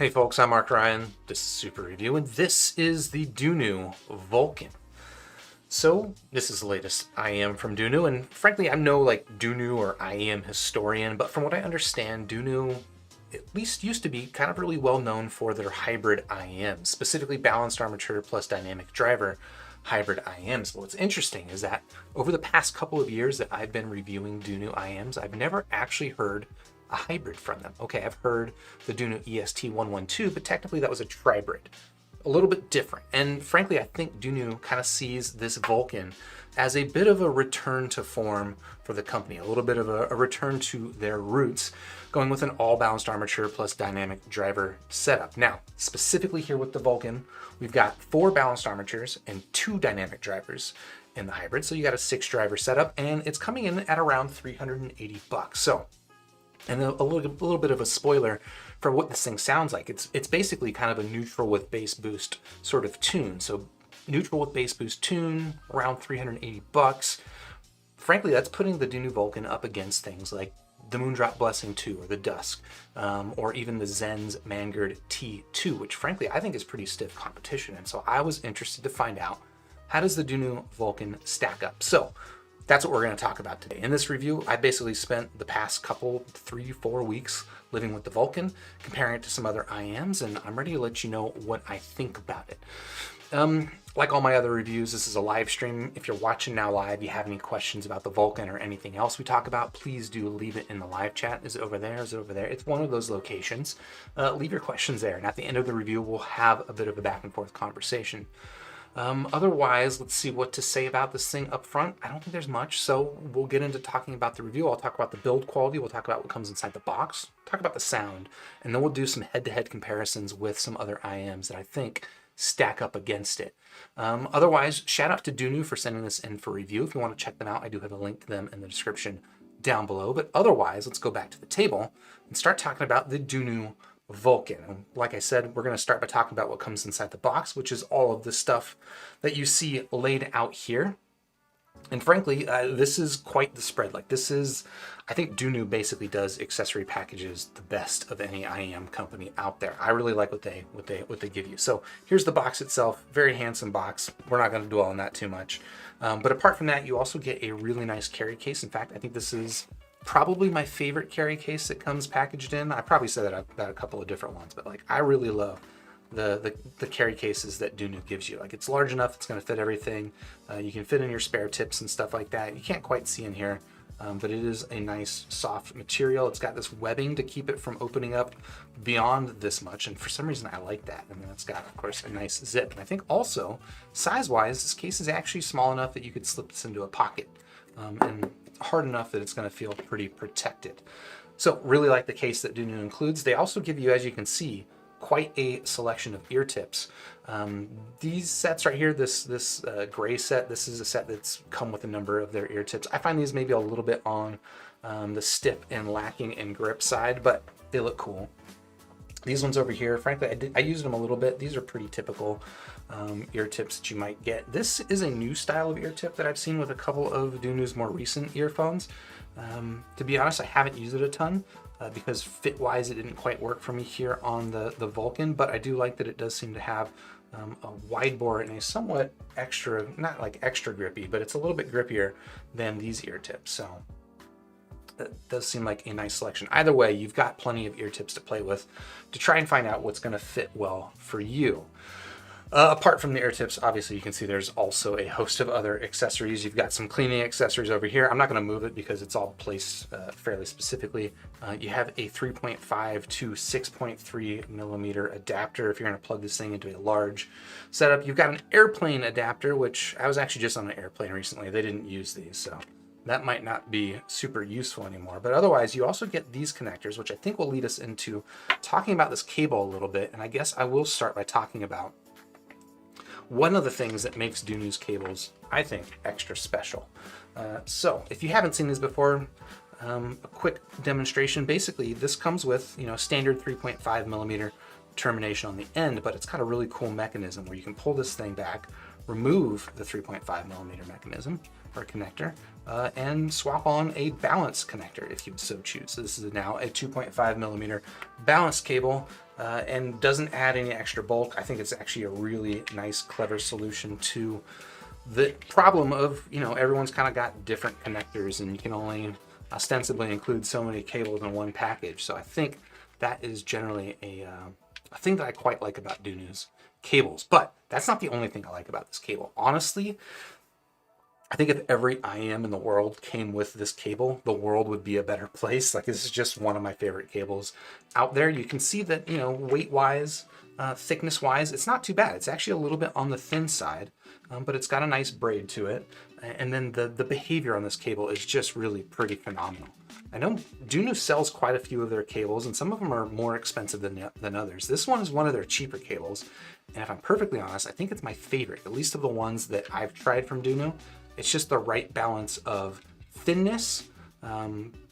Hey folks, I'm Mark Ryan. This is Super Review, and this is the Dunu Vulkan. So, this is the latest IEM from Dunu, and frankly, I'm no Dunu or IEM historian, but from what I understand, Dunu at least used to be kind of really well known for their hybrid IEMs, specifically balanced armature plus dynamic driver hybrid IEMs. But what's interesting is that over the past couple of years that I've been reviewing Dunu IEMs, I've never actually heard a hybrid from them. Okay, I've heard the Dunu EST112, but technically that was a tribrid. A little bit different. And frankly, I think Dunu kind of sees this Vulkan as a bit of a return to form for the company, a little bit of a return to their roots, going with an all-balanced armature plus dynamic driver setup. Now, specifically here with the Vulkan, we've got 4 balanced armatures and 2 dynamic drivers in the hybrid. So you got a 6-driver setup, and it's coming in at around $380. So, and a little bit of a spoiler for what this thing sounds like. It's basically kind of a neutral with bass boost sort of tune. So neutral with bass boost tune, around $380. Frankly, that's putting the Dunu Vulkan up against things like the Moondrop Blessing 2 or the Dusk, or even the Xenns Mangird Tea 2, which frankly I think is pretty stiff competition. And so I was interested to find out, how does the Dunu Vulkan stack up? So that's what we're going to talk about today. In this review, I basically spent the past couple, 3-4 weeks living with the Vulkan, comparing it to some other IEMs, and I'm ready to let you know what I think about it. Like all my other reviews, this is a live stream. If you're watching now live, you have any questions about the Vulkan or anything else we talk about, please do leave it in the live chat. Is it over there? Is it over there? It's one of those locations. Leave your questions there, and at the end of the review, we'll have a bit of a back and forth conversation. Otherwise, let's see what to say about this thing up front. I don't think there's much, so we'll get into talking about the review. I'll talk about the build quality, we'll talk about what comes inside the box, talk about the sound, and then we'll do some head-to-head comparisons with some other IEMs that I think stack up against it. Otherwise, shout out to Dunu for sending this in for review. If you want to check them out, I do have a link to them in the description down below. But otherwise, let's go back to the table and start talking about the Dunu Vulkan. And like I said, we're going to start by talking about what comes inside the box, which is all of the stuff that you see laid out here. And frankly, this is quite the spread. I think Dunu basically does accessory packages the best of any IEM company out there. I really like what they give you. So here's the box itself, very handsome box. We're not going to dwell on that too much. But apart from that, you also get a really nice carry case. In fact, I think this is probably my favorite carry case that comes packaged in. I probably said that about a couple of different ones, but I really love the carry cases that Dunu gives you. It's large enough, it's going to fit everything. You can fit in your spare tips and stuff like that. You can't quite see in here, but it is a nice soft material. It's got this webbing to keep it from opening up beyond this much, and for some reason I like that. And then it's got, of course, a nice zip. And I think also, size-wise, this case is actually small enough that you could slip this into a pocket, and hard enough that it's going to feel pretty protected. So really like the case that Dunu includes. They also give you, as you can see, quite a selection of ear tips. These sets right here, this gray set, this is a set that's come with a number of their ear tips. I find these maybe a little bit on the stiff and lacking in grip side, but they look cool. These ones over here, frankly, I used them a little bit. These are pretty typical ear tips that you might get. This is a new style of ear tip that I've seen with a couple of Dunu's more recent earphones. To be honest, I haven't used it a ton because fit-wise it didn't quite work for me here on the Vulkan, but I do like that it does seem to have a wide bore and a somewhat extra, not extra grippy, but it's a little bit grippier than these ear tips. So that does seem like a nice selection. Either way, you've got plenty of ear tips to play with to try and find out what's going to fit well for you. Apart from the ear tips, obviously you can see there's also a host of other accessories. You've got some cleaning accessories over here. I'm not going to move it because it's all placed fairly specifically. You have a 3.5 to 6.3 millimeter adapter if you're going to plug this thing into a large setup. You've got an airplane adapter, which I was actually just on an airplane recently. They didn't use these, so that might not be super useful anymore. But otherwise, you also get these connectors, which I think will lead us into talking about this cable a little bit. And I guess I will start by talking about one of the things that makes Dunu's cables, I think, extra special. So if you haven't seen these before, a quick demonstration. Basically, this comes with, standard 3.5 millimeter termination on the end, but it's got a really cool mechanism where you can pull this thing back, remove the 3.5 millimeter mechanism or connector, and swap on a balance connector if you so choose. So this is now a 2.5 millimeter balance cable. and doesn't add any extra bulk. I think it's actually a really nice, clever solution to the problem of, everyone's kind of got different connectors and you can only ostensibly include so many cables in one package. So I think that is generally a thing that I quite like about Dunu's cables. But that's not the only thing I like about this cable. Honestly, I think if every IM in the world came with this cable, the world would be a better place. Like, this is just one of my favorite cables out there. You can see that, weight-wise, thickness-wise, it's not too bad. It's actually a little bit on the thin side, but it's got a nice braid to it. And then the behavior on this cable is just really pretty phenomenal. I know Dunu sells quite a few of their cables, and some of them are more expensive than others. This one is one of their cheaper cables, and if I'm perfectly honest, I think it's my favorite, at least of the ones that I've tried from Dunu. It's just the right balance of thinness,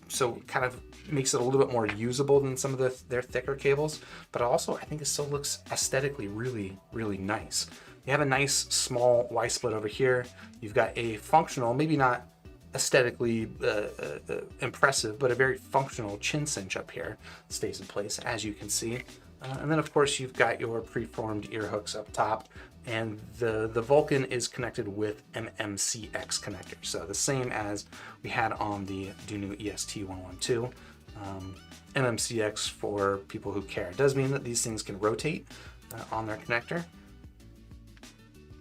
so it kind of makes it a little bit more usable than some of their thicker cables, but also I think it still looks aesthetically really, really nice. You have a nice small Y-split over here. You've got a functional, maybe not aesthetically impressive, but a very functional chin cinch up here. It stays in place, as you can see. And then of course you've got your preformed ear hooks up top, and the Vulkan is connected with MMCX connector. So the same as we had on the Dunu EST112. MMCX, for people who care, does mean that these things can rotate on their connector,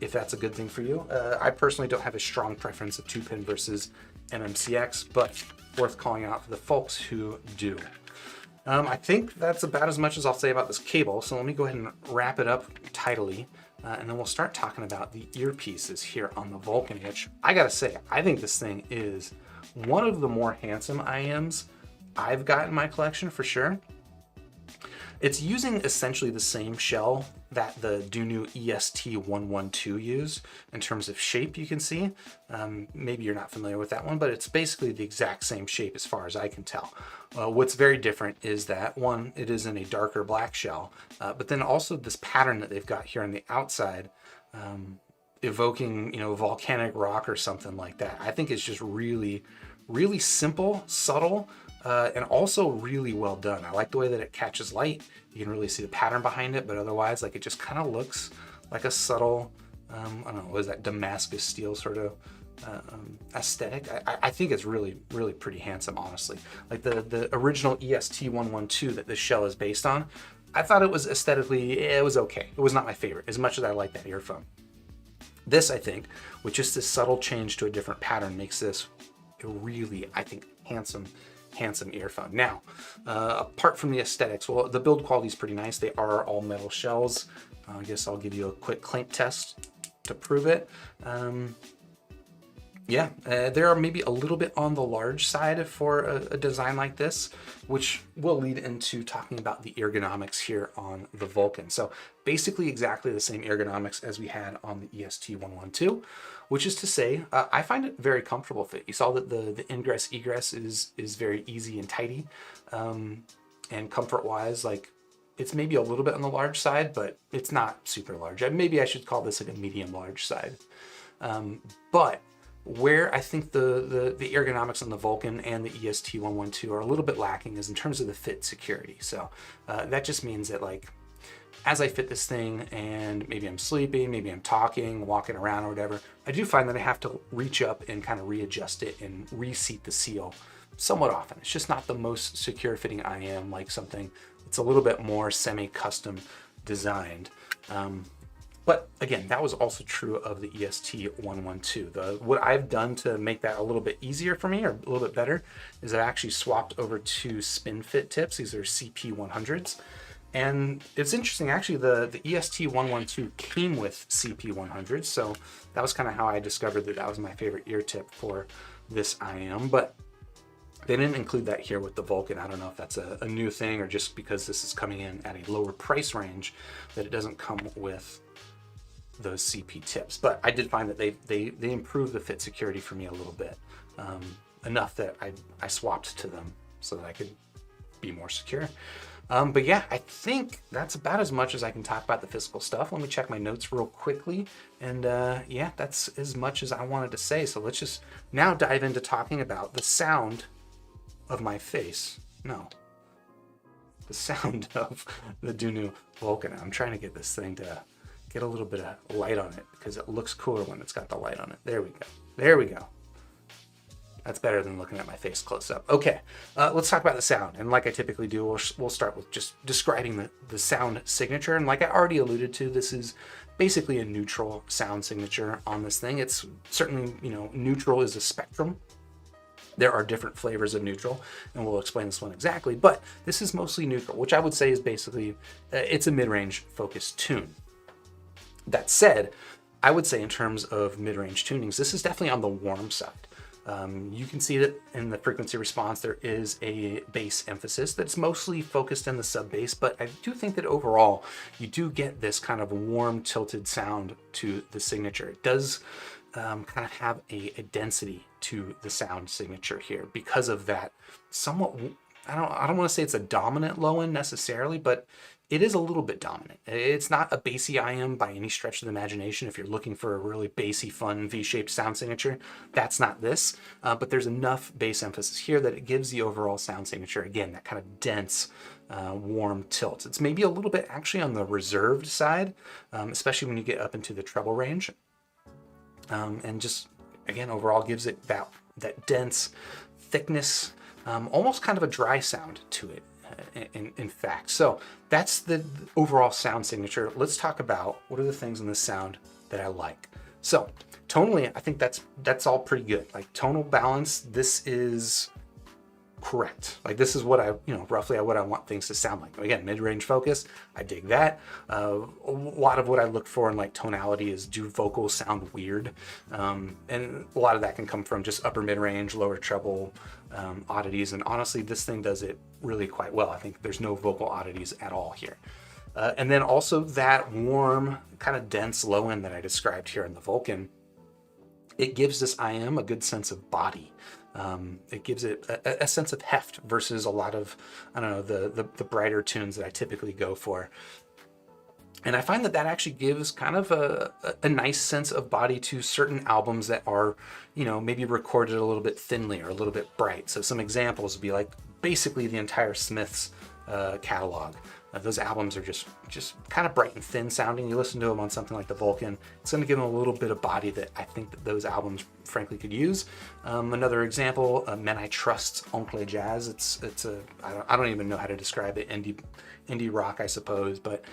if that's a good thing for you. I personally don't have a strong preference of 2-pin versus MMCX, but worth calling out for the folks who do. I think that's about as much as I'll say about this cable, so let me go ahead and wrap it up tidily, and then we'll start talking about the earpieces here on the Vulkan, which I gotta say, I think this thing is one of the more handsome IMs I've got in my collection for sure. It's using essentially the same shell that the Dunu EST112 used in terms of shape, you can see. Maybe you're not familiar with that one, but it's basically the exact same shape as far as I can tell. What's very different is that, one, it is in a darker black shell, but then also this pattern that they've got here on the outside, evoking, volcanic rock or something like that. I think it's just really, really simple, subtle, and also really well done. I like the way that it catches light. You can really see the pattern behind it, but otherwise, like, it just kind of looks like a subtle, I don't know, what is that, Damascus steel sort of aesthetic. I think it's really, really pretty handsome, honestly. Like the original EST112 that this shell is based on, I thought it was aesthetically, it was okay. It was not my favorite, as much as I like that earphone. This, I think, with just this subtle change to a different pattern, makes this a really, I think, handsome earphone. Now, apart from the aesthetics, well, the build quality is pretty nice. They are all metal shells. I guess I'll give you a quick clink test to prove it. Yeah, they are maybe a little bit on the large side for a design like this, which will lead into talking about the ergonomics here on the Vulkan. So basically exactly the same ergonomics as we had on the EST112, which is to say, I find it very comfortable fit. You saw that the ingress egress is very easy and tidy, and comfort-wise, like, it's maybe a little bit on the large side, but it's not super large. Maybe I should call this like a medium large side. But where I think the ergonomics on the Vulkan and the EST112 are a little bit lacking is in terms of the fit security. So that just means that, like, as I fit this thing and maybe I'm sleeping, maybe I'm talking, walking around or whatever, I do find that I have to reach up and kind of readjust it and reseat the seal somewhat often. It's just not the most secure fitting IM, like something that's a little bit more semi-custom designed. But again, that was also true of the EST112. What I've done to make that a little bit easier for me, or a little bit better, is I actually swapped over to spin fit tips. These are CP100s. And it's interesting, actually, the EST112 came with CP100s, so that was kind of how I discovered that that was my favorite ear tip for this IM, but they didn't include that here with the Vulkan. I don't know if that's a new thing, or just because this is coming in at a lower price range that it doesn't come with those CP tips. But I did find that they improved the fit security for me a little bit, enough that I swapped to them so that I could be more secure. But yeah, I think that's about as much as I can talk about the physical stuff. Let me check my notes real quickly. And yeah, that's as much as I wanted to say. So let's just now dive into talking about the sound of my face. No. the sound of the Dunu Vulkan. I'm trying to get this thing to get a little bit of light on it because it looks cooler when it's got the light on it. There we go. There we go. That's better than looking at my face close up. Okay, let's talk about the sound. And like I typically do, we'll start with just describing the sound signature. And like I already alluded to, this is basically a neutral sound signature on this thing. It's certainly, neutral is a spectrum. There are different flavors of neutral, and we'll explain this one exactly, but this is mostly neutral, which I would say is basically, it's a mid-range focused tune. That said, I would say in terms of mid-range tunings, this is definitely on the warm side. You can see that in the frequency response, there is a bass emphasis that's mostly focused in the sub bass, but I do think that overall, you do get this kind of warm tilted sound to the signature. It does kind of have a density to the sound signature here because of that somewhat, I don't want to say it's a dominant low end necessarily, but it is a little bit dominant. It's not a bassy IM by any stretch of the imagination. If you're looking for a really bassy, fun V-shaped sound signature, that's not this. But there's enough bass emphasis here that it gives the overall sound signature, again, that kind of dense, warm tilt. It's maybe a little bit actually on the reserved side, especially when you get up into the treble range. And just, again, overall gives it that dense thickness, almost kind of a dry sound to it. In fact, so that's the overall sound signature. Let's talk about what are the things in this sound that I like. So tonally, I think that's all pretty good. Like tonal balance, this is correct. Like this is what I, roughly what I want things to sound like. Again, mid-range focus, I dig that. A lot of what I look for in like tonality is, do vocals sound weird? And a lot of that can come from just upper mid-range, lower treble oddities. And honestly, this thing does it really quite well. I think there's no vocal oddities at all here. And then also that warm, kind of dense low end that I described here in the Vulkan, it gives this IM a good sense of body. It gives it a sense of heft versus a lot of, the brighter tunes that I typically go for. And I find that actually gives kind of a nice sense of body to certain albums that are, maybe recorded a little bit thinly or a little bit bright. So some examples would be like basically the entire Smiths catalog. Those albums are just kind of bright and thin sounding. You listen to them on something like the Vulkan, it's going to give them a little bit of body that I think that those albums frankly could use. Another example, Men I Trust's Oncle Jazz. It's I don't even know how to describe it. Indie rock, I suppose, but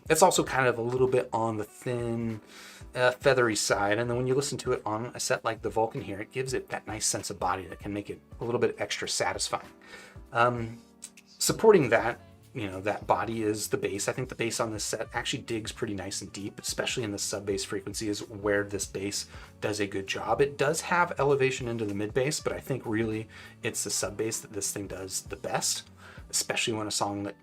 it's also kind of a little bit on the thin, feathery side. And then when you listen to it on a set like the Vulkan here, it gives it that nice sense of body that can make it a little bit extra satisfying. Supporting that, that body is the bass. I think the bass on this set actually digs pretty nice and deep, especially in the sub bass frequencies where this bass does a good job. It does have elevation into the mid bass, but I think really it's the sub bass that this thing does the best, especially when a song that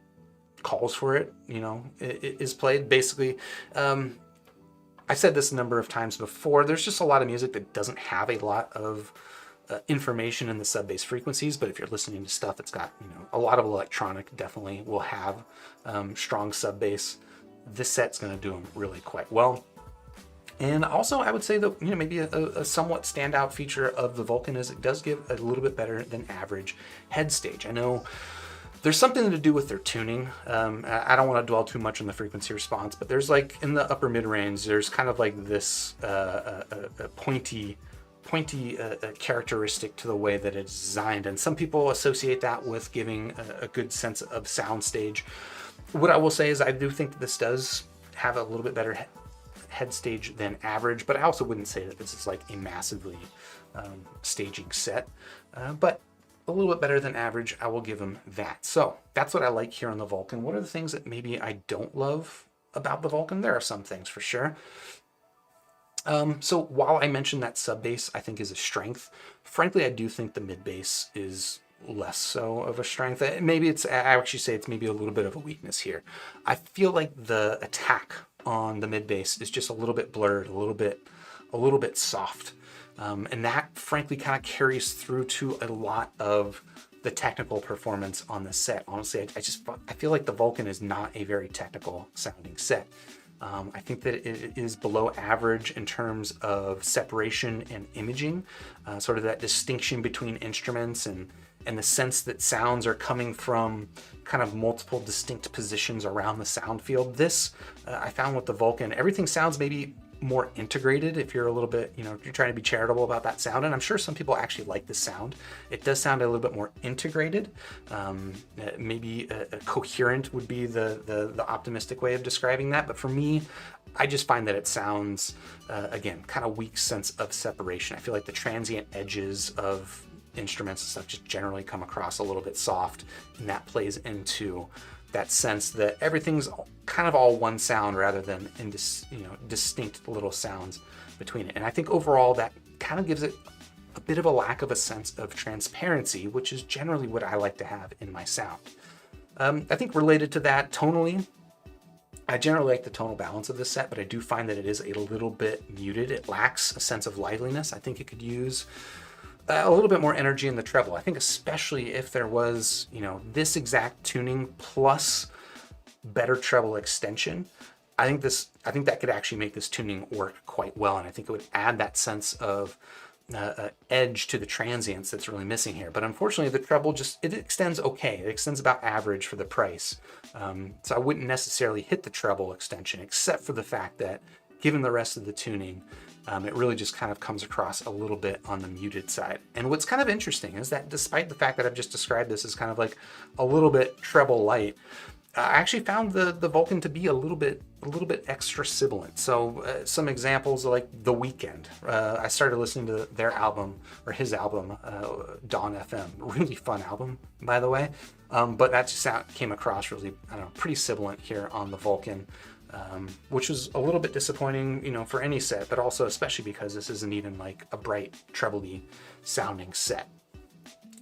calls for it, it is played. Basically, I said this a number of times before, there's just a lot of music that doesn't have a lot of information in the sub bass frequencies, but if you're listening to stuff that's got a lot of electronic, definitely will have strong sub bass. This set's going to do them really quite well. And also I would say that maybe a somewhat standout feature of the Vulkan is it does give a little bit better than average head stage. I know there's something to do with their tuning. I don't want to dwell too much on the frequency response, but there's like in the upper mid range, there's kind of like this pointy characteristic to the way that it's designed, and some people associate that with giving a good sense of sound stage. What I will say is I do think that this does have a little bit better head stage than average, but I also wouldn't say that this is like a massively staging set, but a little bit better than average. I will give them that. So that's what I like here on the Vulkan. What are the things that maybe I don't love about the Vulkan? There are some things for sure. So while I mentioned that sub bass I think is a strength, frankly I do think the mid bass is less so of a strength. Maybe I actually say it's maybe a little bit of a weakness here. I feel like the attack on the mid bass is just a little bit blurred, a little bit soft, and that frankly kind of carries through to a lot of the technical performance on the set. Honestly, I feel like the Vulkan is not a very technical sounding set. I think that it is below average in terms of separation and imaging, sort of that distinction between instruments and and the sense that sounds are coming from kind of multiple distinct positions around the sound field. This, I found with the Vulkan, everything sounds maybe more integrated if you're a little bit, you're trying to be charitable about that sound. And I'm sure some people actually like the sound. It does sound a little bit more integrated. Maybe a coherent would be the optimistic way of describing that. But for me, I just find that it sounds, again, kind of weak sense of separation. I feel like the transient edges of instruments and stuff just generally come across a little bit soft, and that plays into that sense that everything's kind of all one sound rather than in distinct little sounds between it. And I think overall that kind of gives it a bit of a lack of a sense of transparency, which is generally what I like to have in my sound. I think related to that, tonally, I generally like the tonal balance of this set, but I do find that it is a little bit muted. It lacks a sense of liveliness. I think it could use a little bit more energy in the treble. I think especially if there was, this exact tuning plus better treble extension, I think that could actually make this tuning work quite well. And I think it would add that sense of edge to the transients that's really missing here. But unfortunately, the treble it extends okay. It extends about average for the price. So I wouldn't necessarily hit the treble extension, except for the fact that given the rest of the tuning, it really just kind of comes across a little bit on the muted side. And what's kind of interesting is that despite the fact that I've just described this as kind of like a little bit treble light, I actually found the Vulkan to be a little bit extra sibilant. So some examples are like The Weeknd. I started listening to their album, or his album, Dawn FM. Really fun album, by the way. But that just came across really, pretty sibilant here on the Vulkan. Which was a little bit disappointing, for any set, but also especially because this isn't even like a bright treble-y sounding set.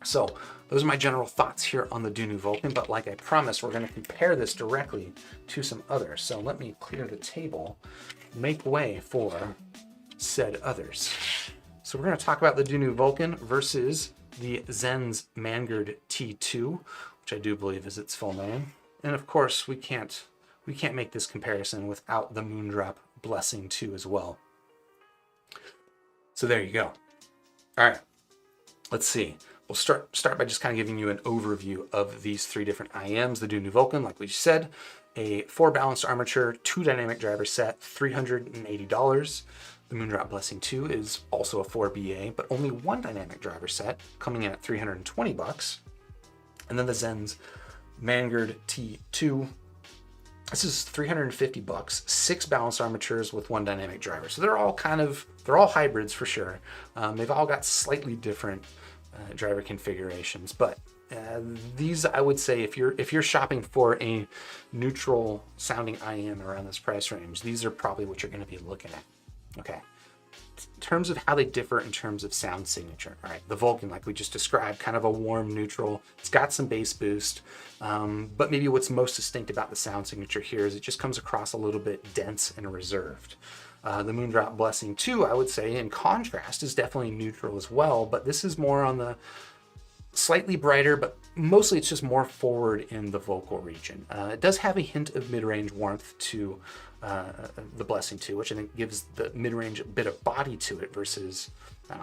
So those are my general thoughts here on the Dunu Vulkan, but like I promised, we're going to compare this directly to some others. So let me clear the table, make way for said others. So we're going to talk about the Dunu Vulkan versus the Xenns Mangird Tea, which I do believe is its full name. And of course, we can't make this comparison without the Moondrop Blessing 2 as well. So there you go. All right, let's see. We'll start by just kind of giving you an overview of these three different IMs. The Dunu Vulkan, like we said, a 4 balanced armature, 2 dynamic driver set, $380. The Moondrop Blessing 2 is also a 4 BA, but only 1 dynamic driver set, coming in at $320. And then the Xenns Mangird Tea 2. This is $350, 6 balanced armatures with 1 dynamic driver. So they're all hybrids for sure. They've all got slightly different driver configurations, but these, I would say, if you're shopping for a neutral sounding IM around this price range, these are probably what you're going to be looking at. Okay. In terms of how they differ in terms of sound signature, all right, the Vulkan, like we just described, kind of a warm neutral. It's got some bass boost, but maybe what's most distinct about the sound signature here is it just comes across a little bit dense and reserved. The Moondrop Blessing 2, I would say, in contrast, is definitely neutral as well, but this is more on the slightly brighter, but mostly it's just more forward in the vocal region. It does have a hint of mid-range warmth to the Blessing 2, which I think gives the mid-range a bit of body to it versus,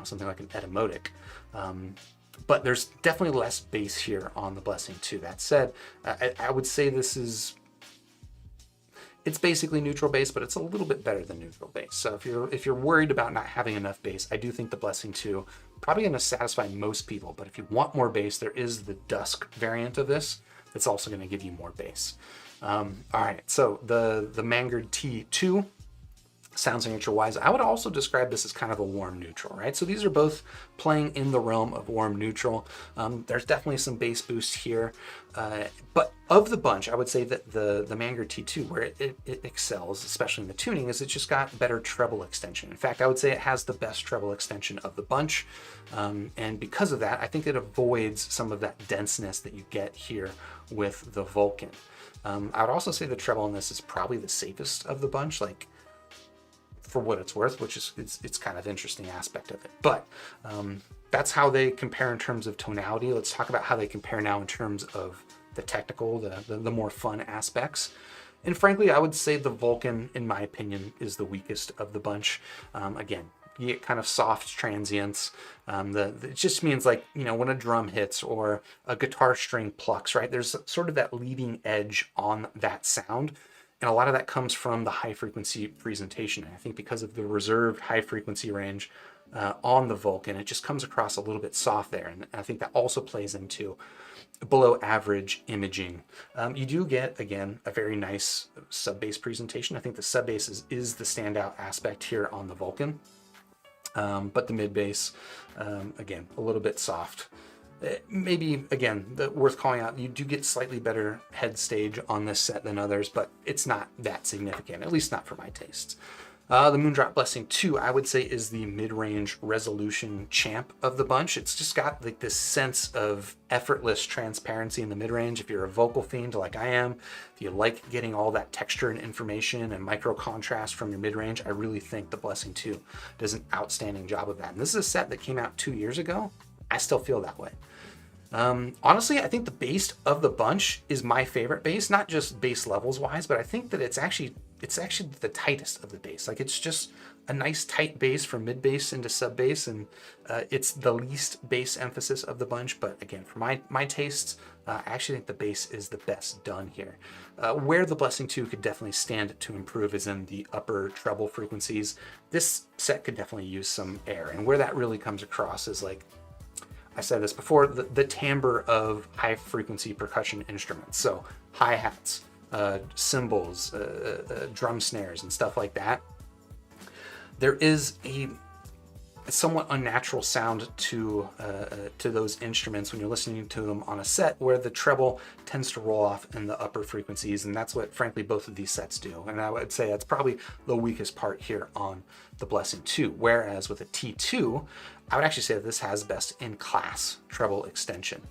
something like an etymotic. But there's definitely less bass here on the Blessing 2. That said, I would say it's basically neutral bass, but it's a little bit better than neutral bass. So if you're worried about not having enough bass, I do think the Blessing 2 probably going to satisfy most people. But if you want more bass, there is the Dusk variant of this that's also going to give you more bass. All right, so the Mangird Tea 2, sound signature wise, I would also describe this as kind of a warm neutral, right? So these are both playing in the realm of warm neutral. There's definitely some bass boost here, but of the bunch, I would say that the Mangird Tea 2, where it excels, especially in the tuning, is it's just got better treble extension. In fact, I would say it has the best treble extension of the bunch, and because of that, I think it avoids some of that denseness that you get here with the Vulkan. I would also say the treble in this is probably the safest of the bunch, like, for what it's worth, which is it's kind of interesting aspect of it. But that's how they compare in terms of tonality. Let's talk about how they compare now in terms of the technical, the more fun aspects. And frankly, I would say the Vulkan, in my opinion, is the weakest of the bunch. Again, you get kind of soft transients. It just means like, you know, when a drum hits or a guitar string plucks, right? There's sort of that leading edge on that sound. And a lot of that comes from the high frequency presentation. And I think because of the reserved high frequency range on the Vulkan, it just comes across a little bit soft there. And I think that also plays into below average imaging. You do get, again, a very nice sub bass presentation. I think the sub bass is the standout aspect here on the Vulkan. But the mid bass, again, a little bit soft. Maybe, again, worth calling out, you do get slightly better head stage on this set than others, but it's not that significant, at least not for my tastes. The Moondrop Blessing 2, I would say, is the mid-range resolution champ of the bunch. It's just got like this sense of effortless transparency in the mid-range. If you're a vocal fiend like I am, if you like getting all that texture and information and micro contrast from your mid-range, I really think the Blessing 2 does an outstanding job of that. And this is a set that came out 2 years ago. I still feel that way. Honestly, I think the bass of the bunch is my favorite bass, not just bass levels wise, but I think that it's actually the tightest of the bass. Like, it's just a nice tight bass from mid bass into sub bass, and it's the least bass emphasis of the bunch. But again, for my tastes, I actually think the bass is the best done here. Where the Blessing 2 could definitely stand to improve is in the upper treble frequencies. This set could definitely use some air, and where that really comes across is, like I said this before, the timbre of high frequency percussion instruments. So hi-hats, cymbals, drum snares, and stuff like that. There is a somewhat unnatural sound to those instruments when you're listening to them on a set, where the treble tends to roll off in the upper frequencies, and that's what, frankly, both of these sets do. And I would say that's probably the weakest part here on the Blessing 2. Whereas with a T2, I would actually say that this has best in class treble extension.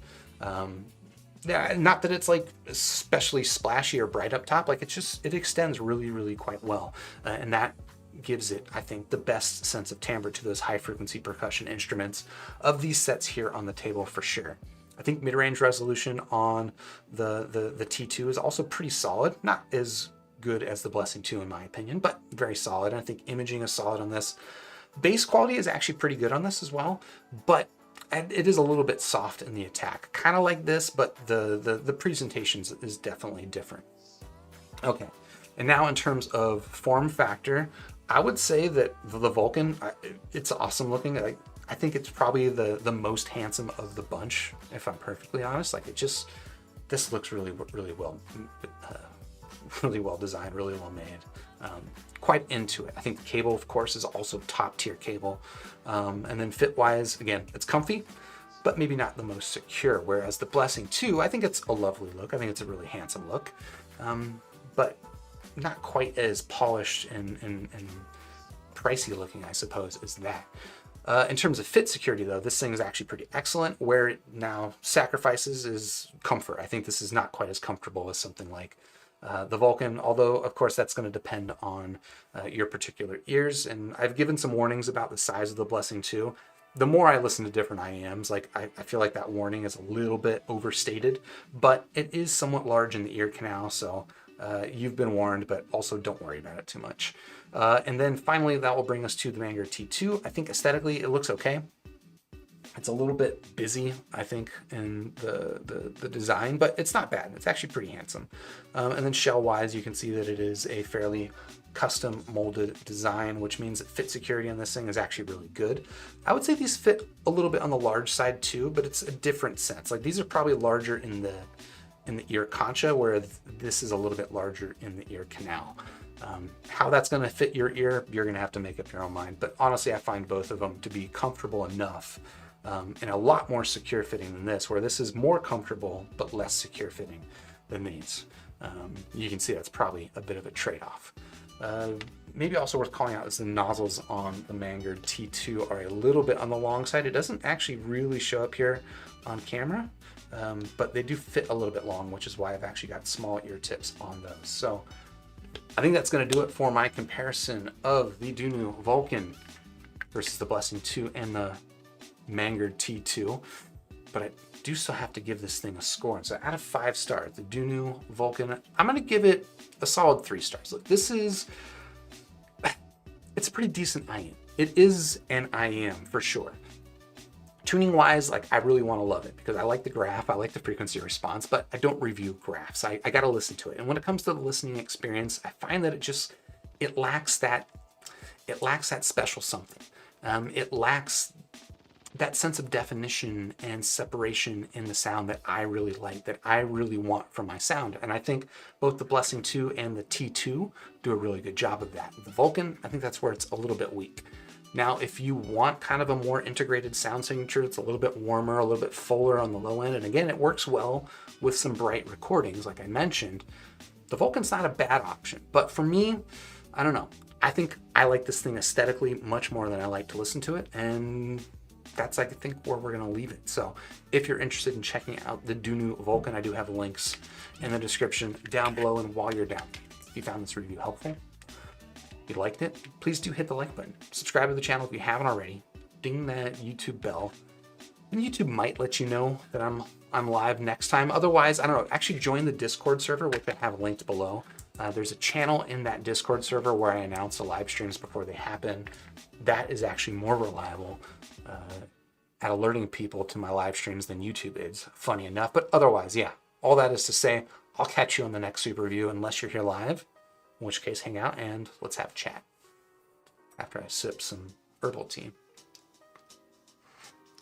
Yeah, not that it's like especially splashy or bright up top, like it extends really, really quite well, and that gives it, I think, the best sense of timbre to those high frequency percussion instruments of these sets here on the table for sure. I think mid-range resolution on the T2 is also pretty solid, not as good as the Blessing 2 in my opinion, but very solid. And I think imaging is solid on this. Bass quality is actually pretty good on this as well, but it is a little bit soft in the attack, kind of like this, but the presentation is definitely different. Okay, and now in terms of form factor, I would say that the Vulkan, it's awesome looking. I think it's probably the most handsome of the bunch, if I'm perfectly honest. Like, this looks really well, really well designed, really well made. Quite into it. I think the cable, of course, is also top tier cable. And then fit wise, again, it's comfy, but maybe not the most secure. Whereas the Blessing 2, I think it's a lovely look. I think it's a really handsome look, but not quite as polished and pricey looking, I suppose, as that. In terms of fit security, though, this thing is actually pretty excellent. Where it now sacrifices is comfort. I think this is not quite as comfortable as something like the Vulkan, although, of course, that's going to depend on your particular ears. And I've given some warnings about the size of the Blessing 2. The more I listen to different IEMs, like I feel like that warning is a little bit overstated, but it is somewhat large in the ear canal, so you've been warned, but also don't worry about it too much. And then finally, that will bring us to the Mangird T2. I think aesthetically it looks okay. It's a little bit busy, I think, in the design, but it's not bad. It's actually pretty handsome. And then shell-wise, you can see that it is a fairly custom molded design, which means that fit security on this thing is actually really good. I would say these fit a little bit on the large side too, but it's a different sense. Like, these are probably larger in the ear concha, where this is a little bit larger in the ear canal. How that's going to fit your ear, you're going to have to make up your own mind. But honestly, I find both of them to be comfortable enough and a lot more secure fitting than this, where this is more comfortable but less secure fitting than these. You can see that's probably a bit of a trade-off. Maybe also worth calling out is the nozzles on the Mangird T2 are a little bit on the long side. It doesn't actually really show up here on camera, but they do fit a little bit long, which is why I've actually got small ear tips on those. So I think that's going to do it for my comparison of the Dunu Vulkan versus the Blessing 2 and the Mangird T2. But I do still have to give this thing a score. And so out of 5 stars, the Dunu Vulkan, I'm going to give it a solid 3 stars. Look, this is, it's a pretty decent IEM. It is an IM for sure. Tuning wise, like I really want to love it because I like the graph, I like the frequency response, but I don't review graphs. I got to listen to it. And when it comes to the listening experience, I find that it lacks that special something. It lacks that sense of definition and separation in the sound that I really like, that I really want from my sound. And I think both the Blessing 2 and the T2 do a really good job of that. The Vulkan, I think that's where it's a little bit weak. Now, if you want kind of a more integrated sound signature, it's a little bit warmer, a little bit fuller on the low end, and again, it works well with some bright recordings, like I mentioned, the Vulkan's not a bad option. But for me, I don't know. I think I like this thing aesthetically much more than I like to listen to it, and that's, I think, where we're going to leave it. So if you're interested in checking out the Dunu Vulkan, I do have links in the description down below, and while you're down, if you found this review helpful, if you liked it, please do hit the like button. Subscribe to the channel if you haven't already. Ding that YouTube bell. And YouTube might let you know that I'm live next time. Otherwise, I don't know, actually join the Discord server, which I have linked below. There's a channel in that Discord server where I announce the live streams before they happen. That is actually more reliable at alerting people to my live streams than YouTube is, funny enough. But otherwise, yeah, all that is to say, I'll catch you on the next super review unless you're here live. In which case, hang out and let's have a chat after I sip some herbal tea.